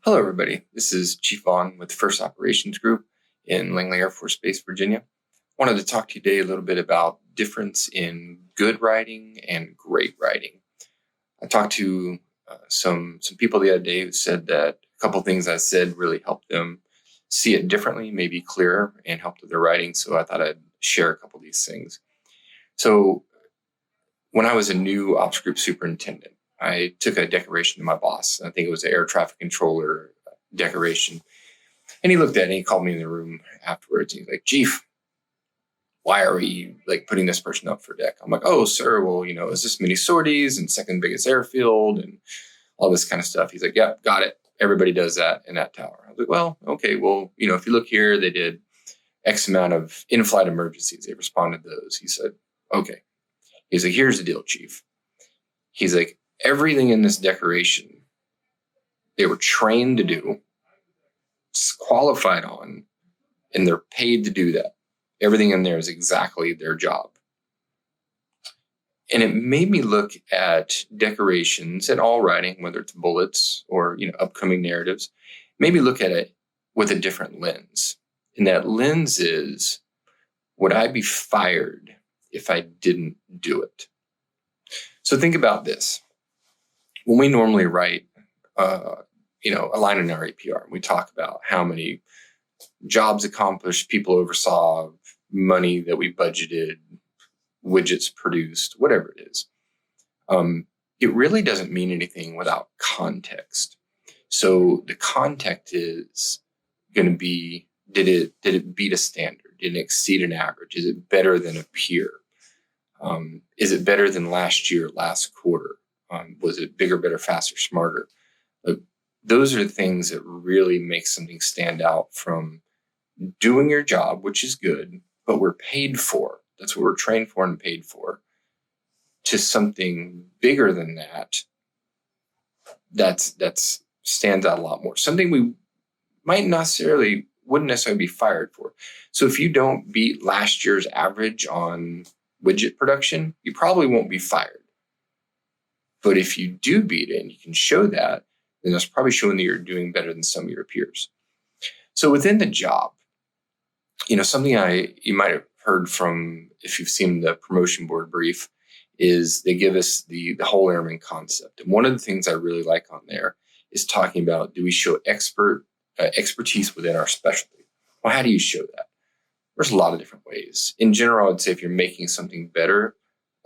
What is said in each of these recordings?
Hello, everybody. This is Chief Vaughn with First Operations Group in Langley Air Force Base, Virginia. Wanted to talk to you today a little bit about difference in good writing and great writing. I talked to some people the other day who said that a couple things I said really helped them see it differently, maybe clearer, and helped with their writing. So I thought I'd share a couple of these things. So when I was a new ops group superintendent, I took a decoration to my boss. I think it was the air traffic controller decoration. And he looked at it and he called me in the room afterwards. And he's like, Chief, why are we putting this person up for deck? I'm like, oh, sir, well, is this many sorties and second biggest airfield and all this kind of stuff? He's like, yep, got it. Everybody does that in that tower. I was like, well, okay, well, if you look here, they did X amount of in-flight emergencies. They responded to those. He said, okay. He's like, here's the deal, Chief. He's like, everything in this decoration, they were trained to do, qualified on, and they're paid to do that. Everything in there is exactly their job. And it made me look at decorations and all writing, whether it's bullets or upcoming narratives, maybe look at it with a different lens. And that lens is, would I be fired if I didn't do it? So think about this. When we normally write, a line in our APR, we talk about how many jobs accomplished, people oversaw, money that we budgeted, widgets produced, whatever it is. It really doesn't mean anything without context. So the context is going to be, did it beat a standard? Did it exceed an average? Is it better than a peer? Is it better than last year, last quarter? Was it bigger, better, faster, smarter? Those are the things that really make something stand out from doing your job, which is good, but we're paid for. That's what we're trained for and paid for, to something bigger than that. That's stands out a lot more. Something we wouldn't necessarily be fired for. So if you don't beat last year's average on widget production, you probably won't be fired. But if you do beat it and you can show that, then that's probably showing that you're doing better than some of your peers. So within the job, something you might have heard from, if you've seen the promotion board brief, is they give us the whole airman concept. And one of the things I really like on there is talking about, do we show expertise within our specialty? Well, how do you show that? There's a lot of different ways. In general, I'd say if you're making something better,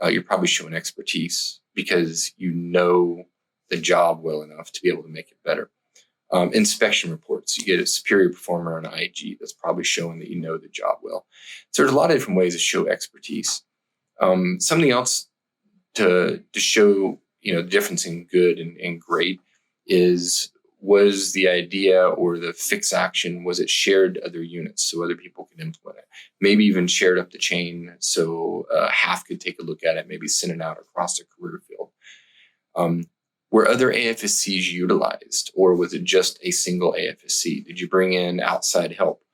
you're probably showing expertise because you know the job well enough to be able to make it better. Inspection reports, you get a superior performer on IG. That's probably showing that you know the job well. So there's a lot of different ways to show expertise. Something else to show the difference in good and great was the idea or the fix action, was it shared to other units so other people could implement it? Maybe even shared up the chain so half could take a look at it, maybe send it out across the career field. Were other AFSCs utilized, or was it just a single AFSC? Did you bring in outside help?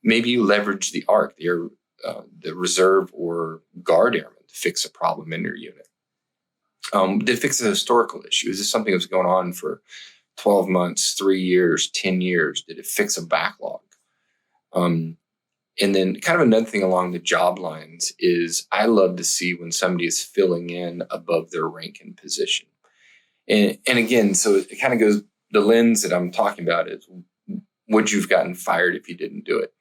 Maybe you leverage the ARC, the reserve or guard airmen, to fix a problem in your unit. Did it fix a historical issue? Is this something that was going on for 12 months, 3 years, 10 years? Did it fix a backlog? And then kind of another thing along the job lines is I love to see when somebody is filling in above their rank and position. And again, so it kind of goes, the lens that I'm talking about is, would you have gotten fired if you didn't do it?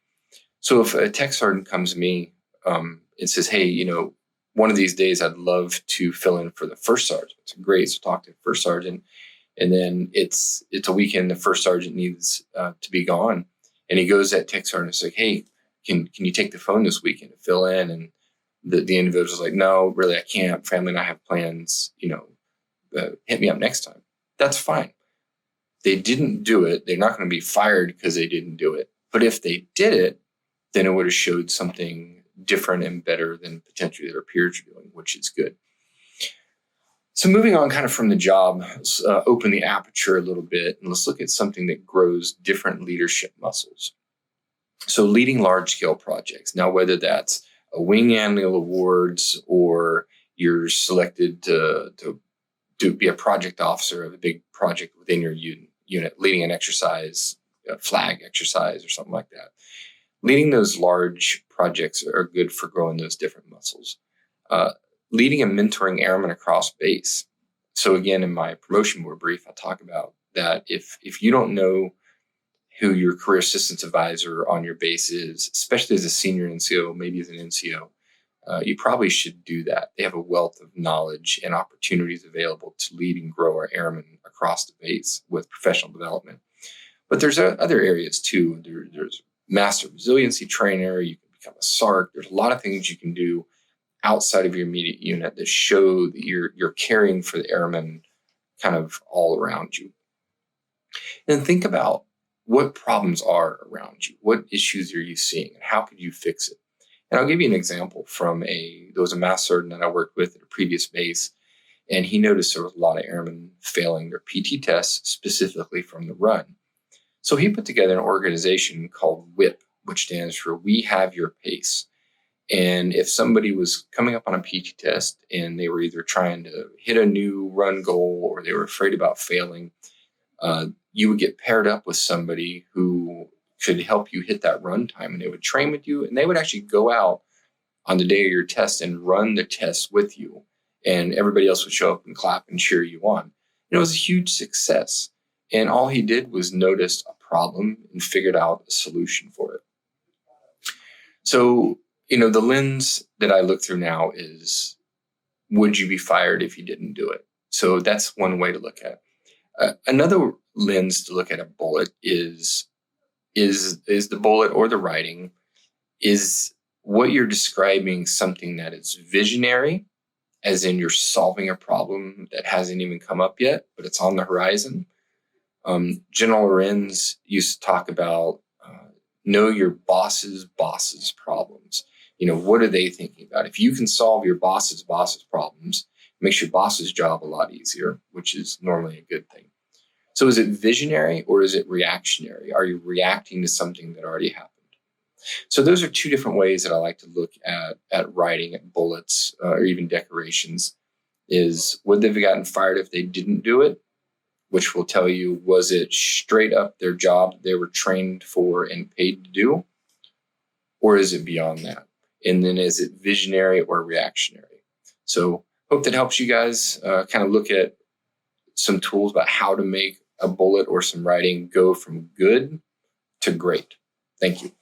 So if a tech sergeant comes to me and says, hey, one of these days I'd love to fill in for the first sergeant. It's great. So talk to the first sergeant. And then it's a weekend, the first sergeant needs to be gone. And he goes to that tech sergeant and says, like, hey, can you take the phone this weekend to fill in? And the individual's like, no, really, I can't. Family and I have plans, hit me up next time. That's fine. They didn't do it. They're not going to be fired because they didn't do it. But if they did it, then it would have showed something different and better than potentially their peers are doing, which is good. So moving on kind of from the job, let's open the aperture a little bit and let's look at something that grows different leadership muscles. So leading large-scale projects. Now, whether that's a wing annual awards or you're selected to be a project officer of a big project within your unit leading an exercise, a flag exercise or something like that. Leading those large projects are good for growing those different muscles. Leading and mentoring airmen across base. So again, in my promotion board brief, I talk about that if you don't know who your career assistance advisor on your base is, especially as a senior NCO, maybe as an NCO, you probably should do that. They have a wealth of knowledge and opportunities available to lead and grow our airmen across the base with professional development. But there's other areas too. There's master resiliency trainer. You can become a SARC. There's a lot of things you can do outside of your immediate unit that show that you're caring for the airmen kind of all around you. And think about what problems are around you. What issues are you seeing, and how could you fix it? And I'll give you an example from there was a mass sergeant that I worked with at a previous base, and he noticed there was a lot of airmen failing their PT tests, specifically from the run. So he put together an organization called WHIP, which stands for We Have Your Pace. And if somebody was coming up on a PT test and they were either trying to hit a new run goal or they were afraid about failing, you would get paired up with somebody who could help you hit that run time, and they would train with you, and they would actually go out on the day of your test and run the test with you, and everybody else would show up and clap and cheer you on. And it was a huge success, and all he did was notice a problem and figured out a solution for it. So, the lens that I look through now is, would you be fired if you didn't do it? So that's one way to look at it. Another lens to look at a bullet is the bullet or the writing, is what you're describing something that is visionary, as in you're solving a problem that hasn't even come up yet, but it's on the horizon. General Lorenz used to talk about know your boss's problems. What are they thinking about? If you can solve your boss's problems, it makes your boss's job a lot easier, which is normally a good thing. So is it visionary or is it reactionary? Are you reacting to something that already happened? So those are two different ways that I like to look at writing, at bullets, or even decorations. Is would they have gotten fired if they didn't do it? Which will tell you, was it straight up their job that they were trained for and paid to do? Or is it beyond that? And then is it visionary or reactionary? So hope that helps you guys kind of look at some tools about how to make a bullet or some writing go from good to great. Thank you.